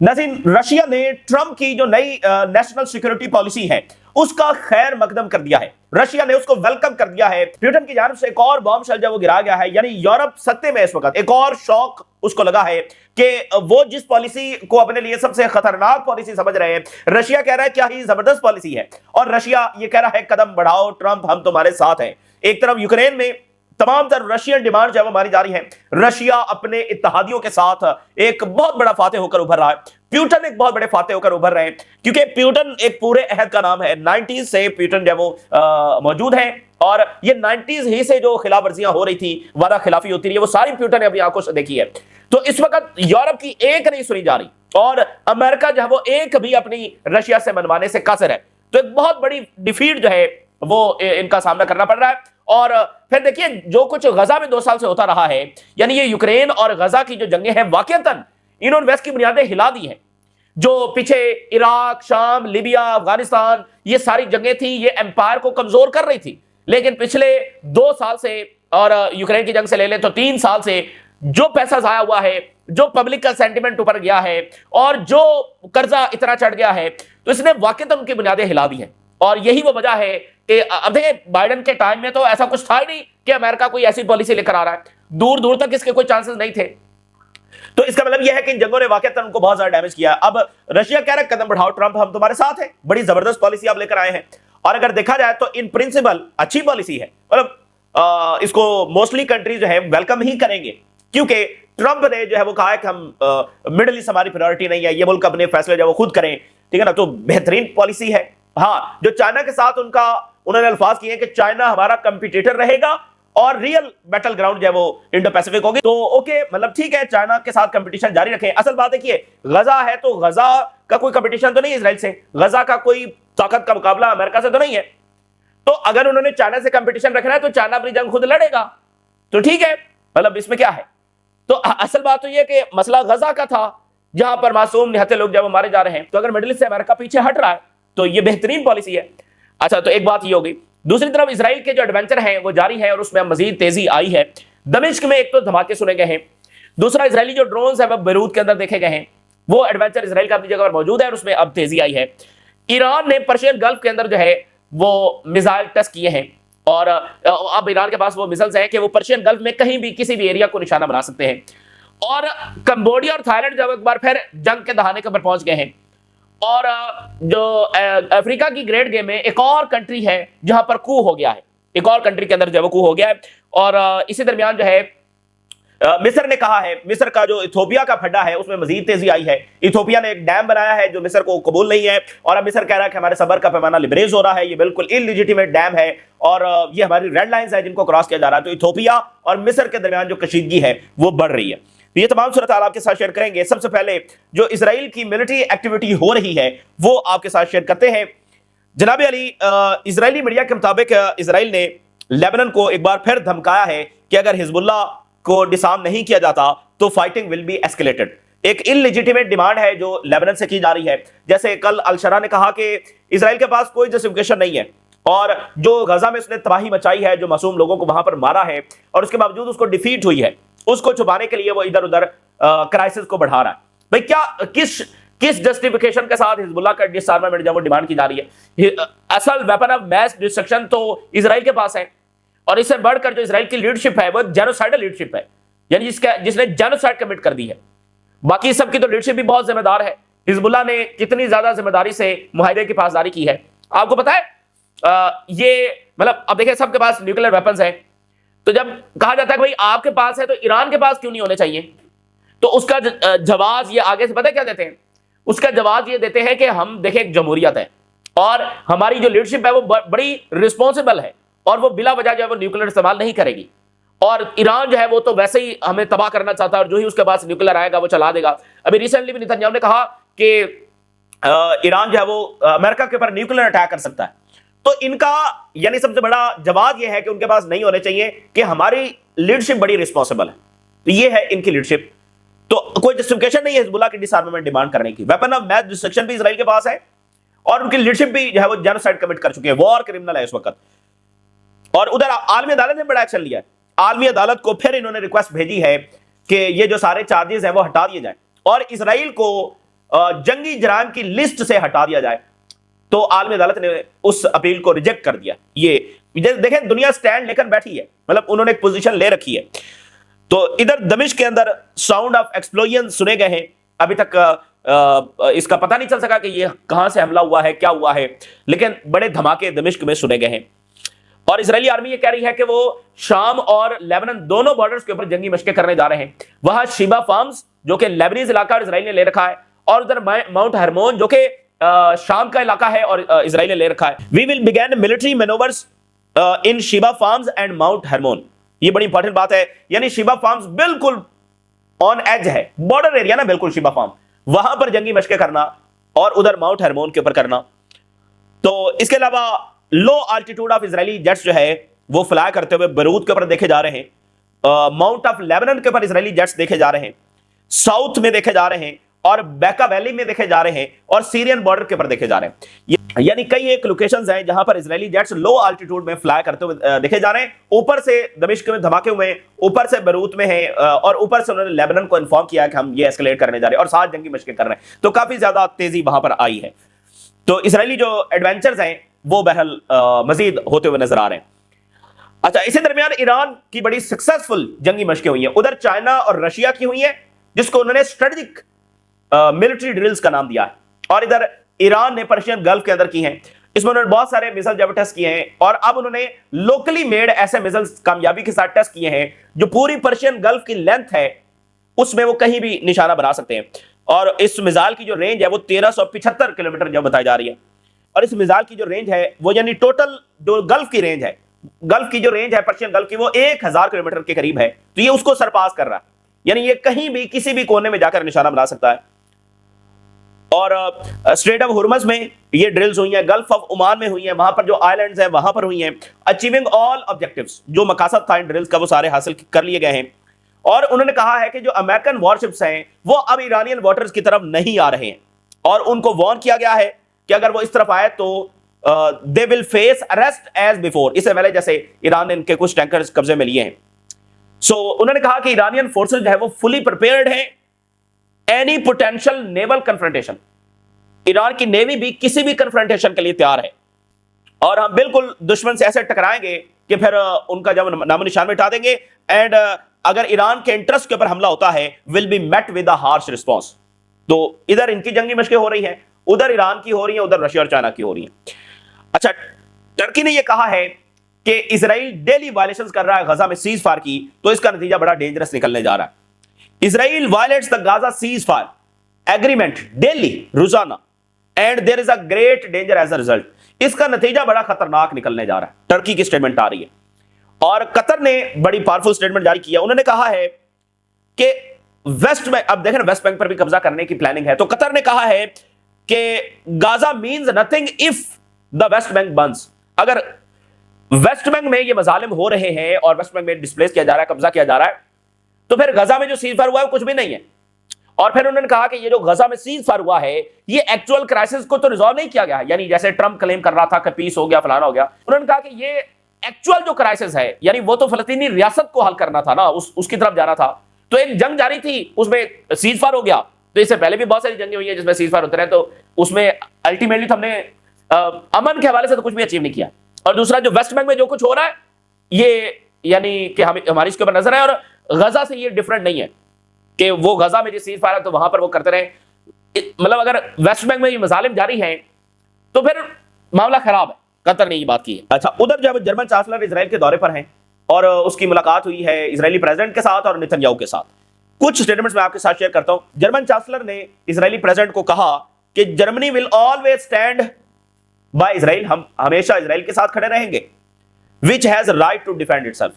नाज़रीन, रशिया ने ट्रंप की जो नई नेशनल सिक्योरिटी पॉलिसी है उसका खैर मकदम कर दिया है। रशिया ने उसको वेलकम कर दिया है। ब्रिटेन की जानिब से एक और बॉम्ब शेल जो वो गिरा गया है, यानी यूरोप सत्ते में इस वक्त एक और शौक उसको लगा है कि वो जिस पॉलिसी को अपने लिए सबसे खतरनाक पॉलिसी समझ रहे हैं, रशिया कह रहा है क्या ही जबरदस्त पॉलिसी है, और रशिया ये कह रहा है कदम बढ़ाओ ट्रंप, हम तुम्हारे साथ हैं। एक तरफ यूक्रेन में तमाम तर रशियन डिमांड जो है वो मानी जा रही है। रशिया अपने इत्तेहादियों के साथ एक बहुत बड़ा फाते होकर उभर रहा है। प्यूटन एक बहुत बड़े फाते होकर उभर रहे हैं, क्योंकि प्यूटन एक पूरे अहद का नाम है। 90s से प्यूटन जो वो मौजूद है, और ये 90s ही से जो खिलाफ वर्जियां हो रही थी, वादा खिलाफी होती रही है, वो सारी प्यूटन ने अपनी आंखों से देखी है। तो इस वक्त यूरोप की एक नहीं सुनी जा रही, और अमेरिका जो है वो एक भी अपनी रशिया से मनवाने से कासिर है। तो एक बहुत बड़ी डिफीट जो है वो इनका सामना करना पड़ रहा है। और फिर देखिए जो कुछ गजा में 2 साल से होता रहा है, यानी ये यूक्रेन और गजा की जो जंगें हैं, वाकईतन इन्होंने वेस्ट की बुनियादें हिला दी हैं। जो पीछे इराक, शाम, लीबिया, अफगानिस्तान, ये सारी जंगें थी, ये एम्पायर को कमजोर कर रही थी। लेकिन पिछले 2 साल से, और यूक्रेन की जंग से ले ले तो 3 साल से, जो पैसा जाया हुआ है, जो पब्लिक का सेंटिमेंट ऊपर गया है, और जो कर्जा इतना चढ़ गया है, तो इसने वाकईतन उनकी बुनियादें हिला दी हैं। और यही वो वजह है कि अब देखिए बाइडेन के टाइम में तो ऐसा कुछ था ही नहीं कि अमेरिका कोई ऐसी पॉलिसी लेकर आ रहा है। दूर दूर तक इसके कोई चांसेस नहीं थे। तो इसका मतलब यह है कि इन जंगों ने वाकईतन उनको बहुत ज्यादा डैमेज किया। अब रशिया कह रहा है कदम बढ़ाओ ट्रंप, हम तुम्हारे साथ हैं, बड़ी जबरदस्त पॉलिसी आप लेकर आए हैं। और अगर देखा जाए तो इन प्रिंसिपल अच्छी पॉलिसी है, मतलब इसको मोस्टली कंट्रीज जो है वेलकम ही करेंगे, क्योंकि ट्रंप ने जो है वो कहा है कि हम मिडिल ईस्ट हमारी प्रायोरिटी नहीं है, ये मुल्क अपने फैसले जो वो खुद करें, ठीक है ना। तो बेहतरीन पॉलिसी है। हाँ, जो चाइना के साथ उन्होंने अल्फाज किए कि चाइना हमारा कंपटीटर रहेगा और रियल बैटल ग्राउंड जो है वो इंडो पैसिफिक होगी। तो ओके, मतलब ठीक है, चाइना के साथ कंपटीशन जारी रखें। असल बात देखिए, गजा है तो गजा का कोई कंपटीशन तो नहीं है इजराइल से, गजा का कोई ताकत का मुकाबला अमेरिका से तो नहीं है। तो अगर उन्होंने चाइना से कंपटीशन रखना है तो चाइना अपनी जंग खुद लड़ेगा, तो ठीक है, मतलब इसमें क्या है। तो असल बात तो यह कि मसला गजा का था, जहां पर मासूम निहत्थे लोग जब मारे जा रहे हैं। तो अगर मिडिल ईस्ट से अमेरिका पीछे हट रहा है तो यह बेहतरीन पॉलिसी है। अच्छा, तो एक बात ये होगी। दूसरी तरफ इजराइल के जो एडवेंचर हैं वो जारी है, और उसमें मजीद तेजी आई है। दमिश्क में एक तो धमाके सुने गए हैं, दूसरा इजरायली जो ड्रोन्स है वो बेरूत के अंदर देखे गए हैं। वो एडवेंचर इजराइल का अपनी जगह पर मौजूद है, और उसमें अब तेजी आई है। ईरान ने पर्शियन गल्फ के अंदर जो है वो मिसाइल टेस्ट किए हैं, और अब ईरान के पास वो मिसाइल्स हैं कि वो पर्शियन गल्फ में कहीं भी किसी भी एरिया को निशाना बना सकते हैं। और कंबोडिया और थाईलैंड जब एक बार फिर जंग के दहाने के ऊपर पहुंच गए हैं। और जो अफ्रीका की ग्रेट गेम में एक और कंट्री है जहां पर कू हो गया है, एक और कंट्री के अंदर जो कू हो गया है। और इसी दरमियान जो है मिस्र ने कहा है, मिस्र का जो इथोपिया का फड्डा है उसमें मजीद तेजी आई है। इथोपिया ने एक डैम बनाया है जो मिस्र को कबूल नहीं है, और अब मिस्र कह रहा है कि हमारे सबर का पैमाना लिबरेज हो रहा है, ये बिल्कुल इलिजिटिमेट डैम है, और ये हमारी रेड लाइंस है जिनको क्रॉस किया जा रहा है। तो इथोपिया और मिस्र के दरमियान जो कशीदगी है वो बढ़ रही है। ये तमाम सूरत हाल आपके साथ शेयर करेंगे। सबसे पहले जो इजराइल की मिलिट्री एक्टिविटी हो रही है वो आपके साथ शेयर करते हैं। जनाब अली, इजरायली मीडिया के मुताबिक इजराइल ने लेबनान को एक बार फिर धमकाया है कि अगर हिजबुल्लाह को डिसआर्म नहीं किया जाता तो फाइटिंग विल बी एस्केलेटेड। एक इललेजिटिमेट डिमांड है जो लेबनान से की जा रही है। जैसे कल अल-शरा ने कहा कि इजराइल के पास कोई जस्टिफिकेशन नहीं है, और जो गजा में उसने तबाही मचाई है, जो मासूम लोगों को वहां पर मारा है, और उसके बावजूद उसको डिफीट हुई है, उसको छुपाने के लिए वो इधर उधर क्राइसिस को बढ़ा रहा है। भाई क्या किस जस्टिफिकेशन के साथ हिजबुल्लाह का डिसआर्मामेंट जब वो डिमांड की जा रही है। असल वेपन ऑफ मैस डिस्ट्रक्शन तो इजराइल के पास है, और इससे बढ़कर जो इजराइल की लीडरशिप है वो जेनोसाइडल लीडरशिप है, यानी जिसने जेनोसाइड कमिट कर दी है। बाकी सबकी तो लीडरशिप भी बहुत जिम्मेदार है। हिजबुल्लाह ने कितनी ज्यादा जिम्मेदारी से मुआहिदे की पासदारी की है आपको पता है। ये मतलब अब देखिए सबके पास न्यूक्लियर वेपन्स है, तो जब कहा जाता है कि भाई आपके पास है तो ईरान के पास क्यों नहीं होने चाहिए, तो उसका जवाब ये आगे से पता है क्या देते हैं। उसका जवाब ये देते हैं कि हम देखें एक जमहूरियत है, और हमारी जो लीडरशिप है वो बड़ी रिस्पॉन्सिबल है, और वो बिला वजह जो है वो न्यूक्लियर इस्तेमाल नहीं करेगी। और ईरान जो है वो तो वैसे ही हमें तबाह करना चाहता है, और जो ही उसके पास न्यूक्लियर आएगा वो चला देगा। अभी रिसेंटली भी नेतन्याहू ने कहा कि ईरान जो है वो अमेरिका के ऊपर न्यूक्लियर अटैक कर सकता है। तो इनका यानी सबसे बड़ा जवाब यह है कि उनके पास नहीं होने चाहिए कि हमारी लीडरशिप बड़ी रिस्पॉन्सिबल है। तो ये है इनकी लीडरशिप। तो कोई जस्टिफिकेशन नहीं है हिजबुल्लाह की डिसआर्मामेंट डिमांड करने की। वेपन ऑफ मैस डिस्ट्रक्शन भी इजराइल के पास है, और उनकी लीडरशिप भी जो है वो जेनोसाइड कमिट कर चुके हैं, वॉर क्रिमिनल है इस वक्त। और उधर आलमी अदालत ने बड़ा एक्शन लिया है। आलमी अदालत को फिर इन्होंने रिक्वेस्ट भेजी है कि ये जो सारे चार्जेस हैं वो हटा दिए जाए, और इसराइल को जंगी जराइम की लिस्ट से हटा दिया जाए। तो आलमी अदालत ने उस अपील को रिजेक्ट कर दिया। ये देखें, दुनिया स्टैंड लेकर बैठी है, मतलब उन्होंने एक पोजीशन ले रखी है। तो इधर दमिश्क के अंदर साउंड ऑफ एक्सप्लोजन सुने गए हैं। अभी तक इसका पता नहीं चल सका कि ये कहां से हमला हुआ है, क्या हुआ है, लेकिन बड़े धमाके दमिश्क में सुने गए हैं। और इजरायली आर्मी ये कह रही है कि वो शाम और लेबनान दोनों बॉर्डर्स के ऊपर जंगी मशकें करने जा रहे हैं। वहां शिबा फार्म्स जो कि लेबनीज इलाका और इजराइल ने ले रखा है, और उधर माउंट हरमोन जो कि शाम का इलाका है और इजराइल ने ले रखा है। We will begin military manoeuvres in Shebaa Farms and Mount Hermon. ये बड़ी इंपॉर्टेंट बात है, यानी शिबा फार्म्स बिल्कुल ऑन एज है, बॉर्डर एरिया ना बिल्कुल शिबा फार्म, वहां पर जंगी मशकें करना और उधर माउंट हरमोन के ऊपर करना। तो इसके अलावा लो आल्टीट्यूड ऑफ इजरायली जेट्स जो है वो फ्लाई करते हुए बेरूत के ऊपर देखे जा रहे हैं। माउंट ऑफ लेबनान के ऊपर इजरायली जेट्स देखे जा रहे हैं, साउथ में देखे जा रहे हैं, और बेका वैली में देखे जा रहे हैं, और सीरियन बॉर्डर के ऊपर देखे जा रहे हैं। यानी कई एक लोकेशंस हैं जहां पर इजरायली जेट्स लो आल्टीट्यूड में फ्लाई करते हुए देखे जा रहे हैं। ऊपर से दमिश्क में धमाके हुए, ऊपर से बेरूत में है, और ऊपर से उन्होंने लेबनान को इन्फॉर्म किया कि हम ये एस्केलेट करने जा रहे हैं और साथ जंगी मशकें कर रहे हैं। तो काफी ज्यादा तेजी वहां पर आई है। तो इजरायली जो एडवेंचर्स हैं वो बहरहाल मजीद होते हुए नजर आ रहे हैं। अच्छा, इसी दरमियान ईरान की बड़ी सक्सेसफुल जंगी मशकें हुई हैं। उधर चाइना और रशिया की हुई है, जिसको उन्होंने स्ट्रेटेजिक मिलिट्री ड्रिल्स का नाम दिया है, और इधर ईरान ने पर्शियन गल्फ के अंदर की हैं। इसमें उन्होंने बहुत सारे मिसाइल जब टेस्ट किए हैं, और अब उन्होंने लोकली मेड ऐसे मिसाइल्स कामयाबी के साथ टेस्ट किए हैं जो पूरी पर्शियन गल्फ की लेंथ है उसमें वो कहीं भी निशाना बना सकते हैं। और इस मिसाइल की जो रेंज है वो 1375 किलोमीटर जो बताई जा रही है। और इस मिसाइल की जो रेंज है वो, यानी टोटल जो गल्फ की रेंज है, गल्फ की जो रेंज है पर्शियन गल्फ की, वो 1000 किलोमीटर के करीब है। तो ये उसको सरपास कर रहा है, यानी ये कहीं भी किसी भी कोने में जाकर निशाना बना सकता है। और स्ट्रेट ऑफ हुर्मज में ये ड्रिल्स हुई हैं, गल्फ ऑफ ओमान में हुई हैं, वहां पर जो आइलैंड्स हैं वहां पर हुई हैं। अचीविंग ऑल ऑब्जेक्टिव्स, जो मकासद था इन ड्रिल्स का वो सारे हासिल कर लिए गए हैं। और उन्होंने कहा है कि जो अमेरिकन वॉरशिप्स हैं वो अब ईरानियन वाटर्स की तरफ नहीं आ रहे हैं, और उन्नको वार्न किया गया है कि अगर वो इस तरफ आए तो they will face arrest as before. इससे पहले जैसे ईरान ने इनके कुछ टैंकर्स कब्जे में लिए हैं। सो उन्होंने कहा कि ईरानियन फोर्सेस जो है वो फुली प्रिपेयर्ड हैं any potential naval confrontation. Iran की नेवी भी किसी भी कन्फ्रंटेशन के लिए तैयार है, और हम बिल्कुल दुश्मन से ऐसे टकराएंगे कि फिर उनका जब नामो निशान मिटा देंगे। एंड अगर ईरान के इंटरेस्ट के ऊपर हमला होता है, will be met with a harsh response. तो इधर इनकी जंगी मशकें हो रही हैं, उधर ईरान की हो रही है, उधर रशिया और चाइना की हो रही है। अच्छा, टर्की ने यह कहा है कि इजराइल डेली वायलेशंस कर रहा है गजा में सीज फायर की, तो इसका नतीजा बड़ा डेंजरस निकलने जा रहा है। Israel violates the Gaza ceasefire agreement daily, रोजाना, and there is a great danger as a result. इसका नतीजा बड़ा खतरनाक निकलने जा रहा है। टर्की की स्टेटमेंट आ रही है, और कतर ने बड़ी पावरफुल स्टेटमेंट जारी किया। उन्होंने कहा है कि वेस्ट में, अब देखें वेस्ट बैंक पर भी कब्जा करने की प्लानिंग है। तो कतर ने कहा है कि Gaza means nothing if the West Bank Burns. अगर वेस्ट बैंक में ये मजालिम हो रहे हैं और वेस्ट बैंक में डिस्प्लेस किया जा रहा है, कब्जा किया जा रहा है, तो फिर गजा में जो सीज फायर हुआ है वो कुछ भी नहीं है। और फिर उन्होंने कहा कि ये जो गजा में सीज फायर हुआ है ये एक्चुअल क्राइसिस को तो रिजॉल्व नहीं किया गया, यानी जैसे ट्रंप क्लेम कर रहा था कि पीस हो गया, फलाना हो गया। उन्होंने कहा कि ये एक्चुअल जो क्राइसिस है, यानी वो तो फलस्तीनी रियासत को हल करना था ना, उसकी तरफ जाना था। तो एक जंग जारी थी, उसमें सीज फायर हो गया। तो इससे पहले भी बहुत सारी जंगें हुई हैं जिसमें सीज फायर होते रहे, तो उसमें अल्टीमेटली तो हमने अमन के हवाले से तो कुछ भी अचीव नहीं किया। और दूसरा जो वेस्ट बैंक में जो कुछ हो रहा है ये, यानी कि हमारी इसके ऊपर नजर है, और गजा से ये डिफरेंट नहीं है कि वो गजा में जो सीज फायर है तो वहां पर वो करते रहे। मतलब अगर वेस्ट बैंक में ये मजालिम जारी हैं तो फिर मामला खराब है। कतर ने ये बात की है। अच्छा, उधर जब जर्मन चांसलर इजराइल के दौरे पर हैं और उसकी मुलाकात हुई है इजरायली प्रेसिडेंट के साथ और नेतन्याहू के साथ, कुछ स्टेटमेंट्स मैं आपके साथ शेयर करता हूं। जर्मन चांसलर ने इजरायली प्रेसिडेंट को कहा कि Germany will always stand by Israel, हम हमेशा इजराइल के साथ खड़े रहेंगे, which has right to defend itself,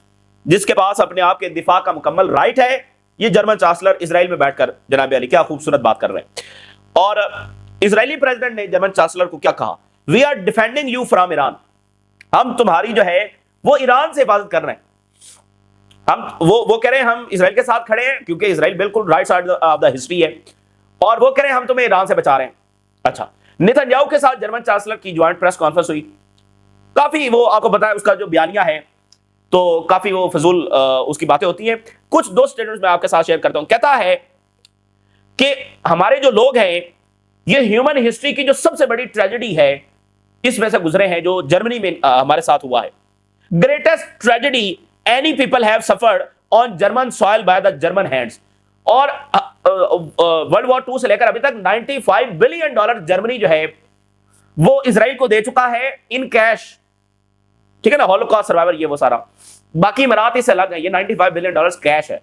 जिसके पास अपने आप के दिफा का मुकम्मल राइट है। ये जर्मन चांसलर इजराइल में बैठकर जनाब अली क्या खूबसूरत बात कर रहे हैं। और इजरायली प्रेसिडेंट ने जर्मन चांसलर को क्या कहा, we are defending you from Iran, हम तुम्हारी जो है वो ईरान से हिफाजत कर रहे हैं। हम वो कह रहे हैं हम इजराइल के साथ खड़े हैं क्योंकि इजराइल बिल्कुल right side of the history है, और वो कह रहे हैं हम तुम्हें ईरान से बचा रहे हैं। अच्छा, नेतन्याहू के साथ जर्मन चांसलर की ज्वाइंट प्रेस कॉन्फ्रेंस हुई। काफी वो आपको पता है उसका जो बयानिया है तो काफी वो फजूल उसकी बातें होती हैं। कुछ दो स्टेटमेंट्स मैं आपके साथ शेयर करता हूं। कहता है कि हमारे जो लोग हैं ये ह्यूमन हिस्ट्री की जो सबसे बड़ी ट्रेजेडी है, इसमें से गुजरे हैं जो जर्मनी में हमारे साथ हुआ है। Greatest tragedy any people have suffered on German soil by the German hands. और वर्ल्ड वॉर 2 से लेकर अभी तक $95 बिलियन जर्मनी जो है वो इजराइल को दे चुका है इन कैश, ठीक है ना, हॉलोकॉस्ट सर्वाइवर ये वो सारा। बाकी इमारात इससे अलग है, ये $95 बिलियन कैश है।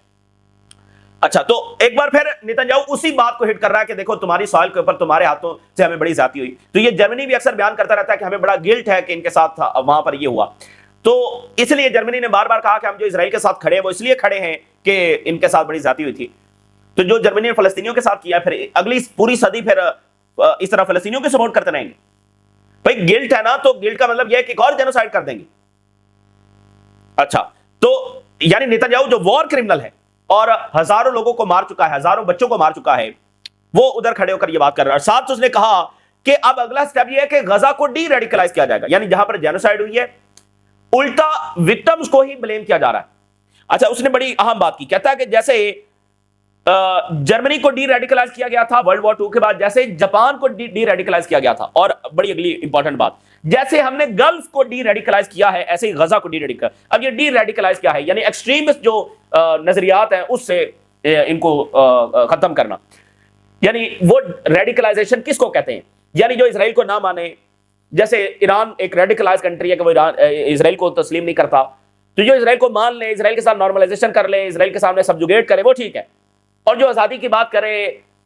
अच्छा, तो एक बार फिर नेतन्याहू उसी बात को हिट कर रहा है कि देखो तुम्हारी सॉइल के ऊपर तुम्हारे हाथों से हमें बड़ी ज्यादती हुई। तो ये जर्मनी भी अक्सर बयान करता रहता है कि हमें बड़ा गिल्ट है कि इनके साथ वहां पर ये हुआ। तो इसलिए जर्मनी ने बार बार कहा कि हम जो इजराइल के साथ खड़े हैं वो इसलिए खड़े हैं कि इनके साथ बड़ी ज्यादती हुई थी। तो जो जर्मनी ने फलस्तीनियों के साथ किया, फिर अगली पूरी सदी फिर इस तरह फलस्तीनियों को सपोर्ट करते रहेंगे। भाई गिल्ट है ना, तो गिल्ट का मतलब यह है कि एक और जेनोसाइड कर देंगे। अच्छा, तो यानी नेतन्याहू जो वॉर क्रिमिनल है और हजारों लोगों को मार चुका है, हजारों बच्चों को मार चुका है, वो उधर खड़े होकर ये बात कर रहा है। और साथ उसने कहा कि अब अगला स्टेप ये है कि गजा को डी रेडिकलाइज किया जाएगा, यानी जहां पर जेनोसाइड हुई है उल्टा विक्टिम्स को ही ब्लेम किया जा रहा है। अच्छा, उसने बड़ी अहम बात की, कहता है कि जैसे जर्मनी को डी रेडिकलाइज किया गया था वर्ल्ड वॉर 2 के बाद, जैसे जापान को डी रेडिकलाइज किया गया था। और बड़ी अगली इंपॉर्टेंट बात, जैसे हमने गल्फ को डी रेडिकलाइज किया है ऐसे ही गजा को डी रेडिकलाइज। अब ये डी रेडिकलाइज क्या है, यानी एक्सट्रीमिस्ट जो नजरियात हैं उससे इनको खत्म करना। यानी वो रेडिकलाइजेशन किसको कहते हैं, यानी जो इजराइल को ना माने, जैसे ईरान एक रेडिकलाइज कंट्री है कि वो इजराइल को तस्लीम नहीं करता, तो जो इजराइल को मान ले, इजराइल के साथ नॉर्मलाइजेशन कर ले, इजराइल के सामने सब्जुगेट करे, वो ठीक है। और जो आजादी की बात करे,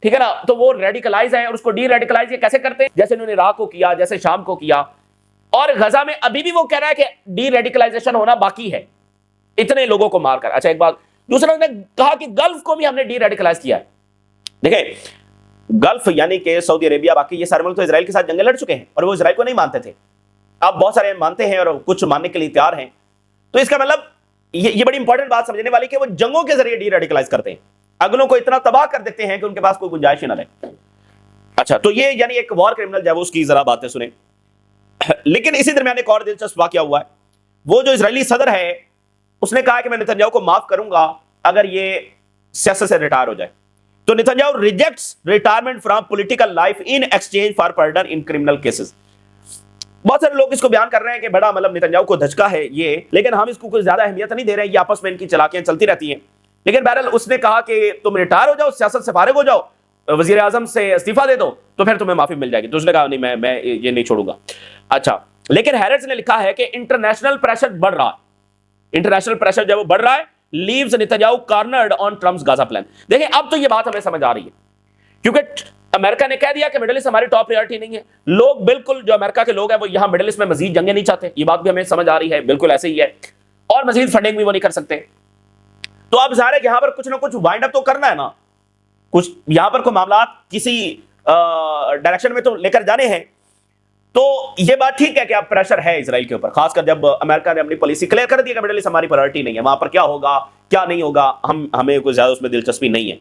ठीक है ना, तो वो रेडिकलाइज है और उसको डी रेडिकलाइज ये कैसे करते हैं, जैसे उन्होंने इराक को किया, जैसे शाम को किया। और गजा में अभी भी वो कह रहा है कि डी रेडिकलाइजेशन होना बाकी है इतने लोगों को मारकर। अच्छा, एक बात दूसरा उन्होंने कहा कि गल्फ को भी हमने डी रेडिकलाइज किया है। देखिए, गल्फ यानी कि सऊदी अरेबिया, बाकी ये सारे मुल्क तो इजराइल के साथ जंग लड़ चुके हैं और वो इजराइल को नहीं मानते थे। अब बहुत सारे मानते हैं और कुछ मानने के लिए तैयार हैं। तो इसका मतलब ये बड़ी इंपॉर्टेंट बात समझने वाली कि वो जंगों के जरिए डी रेडिकलाइज करते हैं, अगलों को इतना तबाह कर देते हैं कि उनके पास कोई गुंजाइश ही ना रहे। अच्छा, तो ये यानी एक वॉर क्रिमिनल जब उसकी जरा बातें सुने। लेकिन इसी दरमियान एक और दिलचस्प वाकया हुआ है। वो जो इजरायली सदर है उसने कहा कि मैं नेतन्याहू को माफ करूंगा अगर ये सियासत से रिटायर हो जाए। तो Netanyahu rejects retirement from political life in exchange for pardon in criminal cases. बहुत सारे लोग इसको बयान कर रहे हैं कि बड़ा मतलब नेतन्याहू को धचका है ये, लेकिन हम इसको कोई ज्यादा अहमियत नहीं दे रहे हैं, ये आपस में इनकी चालाकियां चलती रहती हैं। लेकिन बहरहाल उसने कहा कि तुम रिटायर हो जाओ, सियासत से फारिग हो जाओ, वजीर आजम से इस्तीफा दे दो, तो फिर तुम्हें माफी मिल जाएगी। तो उसने कहा नहीं, मैं ये नहीं छोड़ूंगा। अच्छा, लेकिन हैरेट्स ने लिखा है कि इंटरनेशनल प्रेशर बढ़ रहा है, इंटरनेशनल प्रेशर जब वो बढ़ रहा है, leaves Netanyahu cornered on Trump's Gaza plan. देखिए, अब तो ये बात हमें समझ आ रही है, क्योंकि अमेरिका ने कह दिया कि मिडिल ईस्ट हमारी टॉप प्रायोरिटी नहीं है। लोग बिल्कुल जो अमेरिका के लोग हैं वो यहां मिडिल ईस्ट में मजीद जंगें नहीं चाहते, ये बात भी हमें समझ आ रही है, बिल्कुल ऐसे ही है। और मजीद फंडिंग भी वो नहीं कर सकते। तो अब ज़ाहिर है यहां पर कुछ ना कुछ वाइंड अप तो करना है ना, कुछ यहां पर कोई मामला किसी डायरेक्शन में तो लेकर जाने हैं। तो ये बात ठीक है कि अब प्रेशर है इजराइल के ऊपर, खासकर जब अमेरिका ने अपनी पॉलिसी क्लियर कर दी कि मिडिल ईस्ट हमारी प्रायोरिटी नहीं है, वहां पर क्या होगा क्या नहीं होगा हमें कोई ज्यादा उसमें दिलचस्पी नहीं है।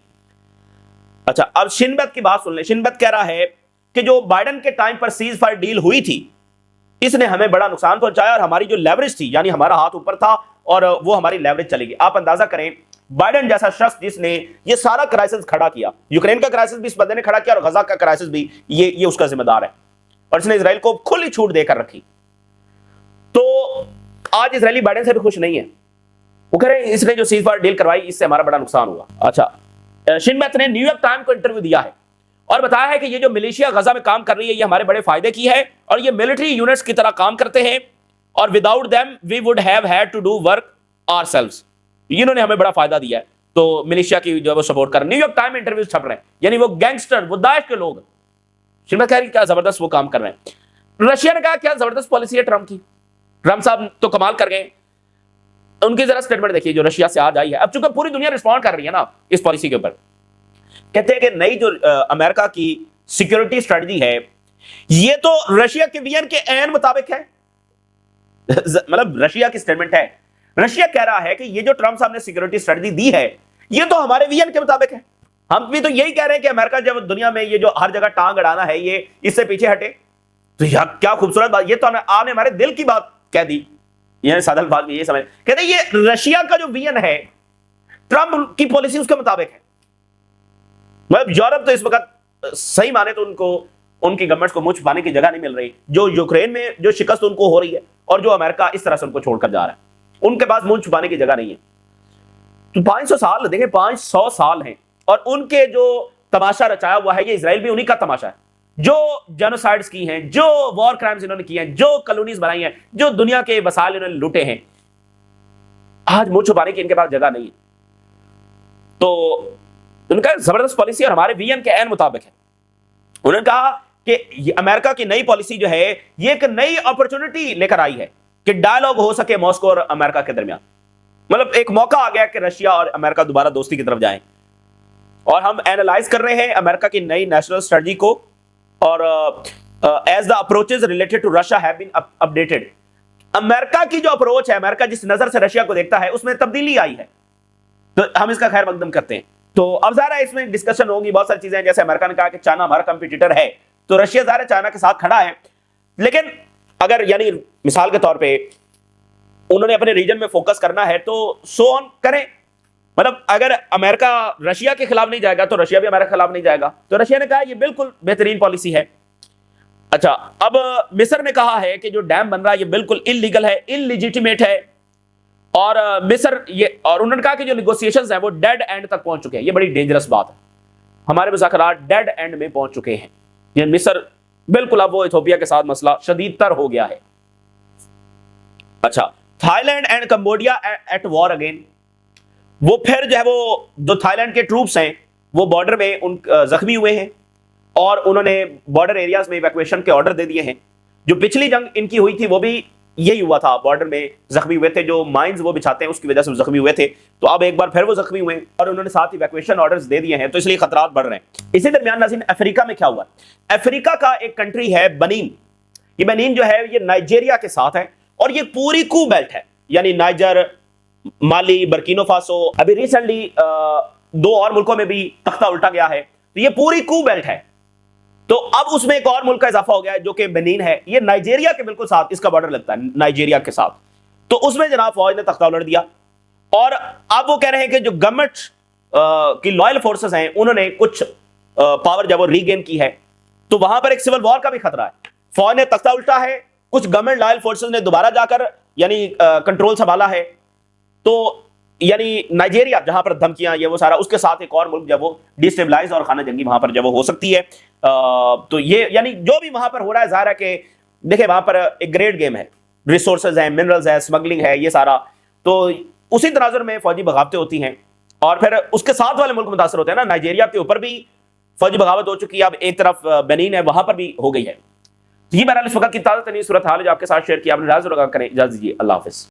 अच्छा, अब शिनबेत की बात सुन ले। शिनबेत कह रहा है कि जो बाइडेन के टाइम पर सीज फायर डील हुई थी इसने हमें बड़ा नुकसान पहुंचाया और हमारी जो लेवरेज थी, यानी हमारा हाथ ऊपर था और वो हमारी लेवरेज चली गई। आप अंदाजा करें, बाइडेन जैसा शख्स जिसने ये सारा क्राइसिस खड़ा किया, यूक्रेन का क्राइसिस भी इस बंदे ने खड़ा किया और गजा का क्राइसिस भी ये उसका जिम्मेदार है, और इसने इजराइल को खुली छूट देकर रखी। तो आज इजरायली बाइडेन से भी खुश नहीं है, वो कह रहे हैं इसने जो सीज फायर डील करवाई इससे हमारा बड़ा नुकसान हुआ। अच्छा, शिनबेत ने न्यूयॉर्क टाइम को इंटरव्यू दिया है और बताया है कि ये जो मिलिशिया गजा में काम कर रही है ये हमारे बड़े फायदे की है और ये मिलिट्री यूनिट्स की तरह काम करते हैं और without them we would have had to do work ourselves. इन्होंने हमें बड़ा फायदा दिया है, तो मिलिशिया की जो वो सपोर्ट कर। न्यूयॉर्क टाइम इंटरव्यू छप रहे हैं, यानी वो गैंगस्टर, वो दाइश के लोग, शिनबेत कह रही क्या जबरदस्त वो काम कर रहे हैं। रशिया ने कहा क्या जबरदस्त पॉलिसी है ट्रंप की, ट्रंप साहब तो कमाल कर गए। उनकी जरा स्टेटमेंट देखिए जो रशिया से आज आई है। अब चूंकि पूरी दुनिया रिस्पॉन्ड कर रही है ना इस पॉलिसी के ऊपर, कहते हैं कि नई जो अमेरिका की सिक्योरिटी स्ट्रेटजी है ये तो रशिया के विजन के ऐन मुताबिक है। मतलब रशिया की स्टेटमेंट है, रशिया कह रहा है कि ये जो ट्रंप साहब ने सिक्योरिटी स्ट्रेटजी दी है ये तो हमारे विजन के मुताबिक है। हम भी तो यही कह रहे हैं कि अमेरिका जब दुनिया में ये जो हर जगह टांग अड़ाना है ये इससे पीछे हटे। तो यार क्या खूबसूरत बात, ये तो आपने हमारे दिल की बात कह दी। ये सादल बात ये समझ, कहते हैं ये रशिया का जो विजन है ट्रंप की पॉलिसी उसके मुताबिक है। मतलब यूरोप तो इस वक्त सही माने तो उनको, उनकी गवर्नमेंट को मुंह छुपाने की जगह नहीं मिल रही। जो यूक्रेन में जो शिकस्त उनको हो रही है और जो अमेरिका इस तरह से उनको छोड़कर जा रहा है, उनके पास मुंह छुपाने की जगह नहीं है। तो 500 साल देखें, 500 साल हैं, और उनके जो तमाशा रचाया हुआ है, ये इजराइल भी उन्हीं का तमाशा है। जो जेनोसाइड्स की हैं, जो वॉर क्राइम्स इन्होंने किए हैं, जो कॉलोनीज बनाई हैं, जो दुनिया के वसाइल इन्होंने लूटे हैं, आज मुंह छुपाने की इनके पास जगह नहीं है। तो उनका जबरदस्त पॉलिसी और हमारे विजन के ऐन मुताबिक है। उन्होंने कहा कि अमेरिका की नई पॉलिसी जो है, ये एक नई अपॉर्चुनिटी लेकर आई है कि डायलॉग हो सके मॉस्को और अमेरिका के दरमियान। मतलब एक मौका आ गया कि रशिया और अमेरिका दोबारा दोस्ती की तरफ जाएं। और हम एनालाइज कर रहे हैं अमेरिका की नई नेशनल स्ट्रेटजी को, और as the approaches related to Russia have been updated. America की जो अप्रोच है, अमेरिका जिस नजर से रशिया को देखता है, उसमें तब्दीली आई है। तो हम इसका खैर मकदम करते हैं। तो अब ज़रा इसमें डिस्कशन होगी, बहुत सारी चीजें। जैसे अमेरिका ने कहा कि चाइना हमारा कंपटीटर है, तो रशिया ज़रा चाइना के साथ खड़ा है। लेकिन अगर यानी मिसाल के तौर पे उन्होंने अपने रीजन में फोकस करना है तो सो ऑन करें। मतलब अगर अमेरिका रशिया के खिलाफ नहीं जाएगा तो रशिया भी अमेरिका के खिलाफ नहीं जाएगा। तो रशिया ने कहा ये बिल्कुल बेहतरीन पॉलिसी है। अच्छा, अब मिस्र ने कहा है कि जो डैम बन रहा है ये बिल्कुल इलीगल है, इलिजिटिमेट है, और मिस्र ये, और उन्होंने कहा कि जो निगोशिएशंस हैं वो डेड एंड तक पहुंच चुके हैं। ये बड़ी डेंजरस बात है, हमारे मुज़ाकरात डेड एंड में पहुंच चुके हैं। ये मिस्र बिल्कुल अब वो इथोपिया के साथ मसला शदीद तर हो गया है। अच्छा, Thailand and Cambodia at war again. वो फिर जो है वो जो थाईलैंड के ट्रूप्स हैं वो बॉर्डर में उन जख्मी हुए हैं, और उन्होंने बॉर्डर एरियाज में इवैक्यूएशन के ऑर्डर दे दिए हैं। जो पिछली जंग इनकी हुई थी वो भी यही हुआ था, बॉर्डर में जख्मी हुए थे, जो माइंस वो बिछाते हैं उसकी वजह से वो जख्मी हुए थे। तो अब एक बार फिर वो जख्मी हुए और उन्होंने साथ इवैक्यूएशन ऑर्डर्स दे दिए हैं, तो इसलिए खतरात बढ़ रहे हैं। इसी दरमियान नाज़रीन, अफ्रीका में क्या हुआ? अफ्रीका का एक कंट्री है बनीन। ये बनीन जो है ये नाइजीरिया के साथ है, और ये पूरी कू बेल्ट है, यानी नाइजर, माली, बर्किनो फासो, अभी रिसेंटली 2 और मुल्कों में भी तख्ता उल्टा गया है। तो ये पूरी कू बेल्ट है। तो अब उसमें एक और मुल्क का इजाफा हो गया है जो कि बेनिन है। ये नाइजीरिया के बिल्कुल साथ इसका बॉर्डर लगता है, नाइजीरिया के साथ। तो उसमें जनाब फौज ने तख्ता उलट दिया, और अब वो कह रहे हैं कि जो गवर्नमेंट की लॉयल फोर्सेस हैं उन्होंने कुछ पावर जब वो रीगेन की है, तो वहां पर एक सिविल वॉर का भी खतरा है। फौज ने तख्ता उल्टा है, कुछ गवर्नमेंट लॉयल फोर्सेस ने दोबारा जाकर यानी कंट्रोल संभाला है। तो यानी नाइजीरिया जहां पर धमकियां ये वो सारा, उसके साथ एक और मुल्क जब वो डिस्टेबलाइज और खाना जंगी वहां पर जब वो हो सकती है। तो ये यानी जो भी वहां पर हो रहा है, जाहिर है कि देखिए वहां पर एक ग्रेट गेम है, रिसोर्सेज है, मिनरल्स है, स्मगलिंग है, ये सारा। तो उसी तनाजुर में फौजी बगावतें होती हैं, और फिर उसके साथ वाले मुल्क मुतासर होते हैं ना। नाइजीरिया के ऊपर भी फौजी बगावत हो चुकी है, अब एक तरफ बेनिन है, वहां पर भी हो गई है। ये बहरहाल इस वक्त की ताज़ा तरीन सूरत हाल जो आपके साथ शेयर किया, आपने राज लगा करें। इजाज़त दीजिए, अल्लाह हाफिज़।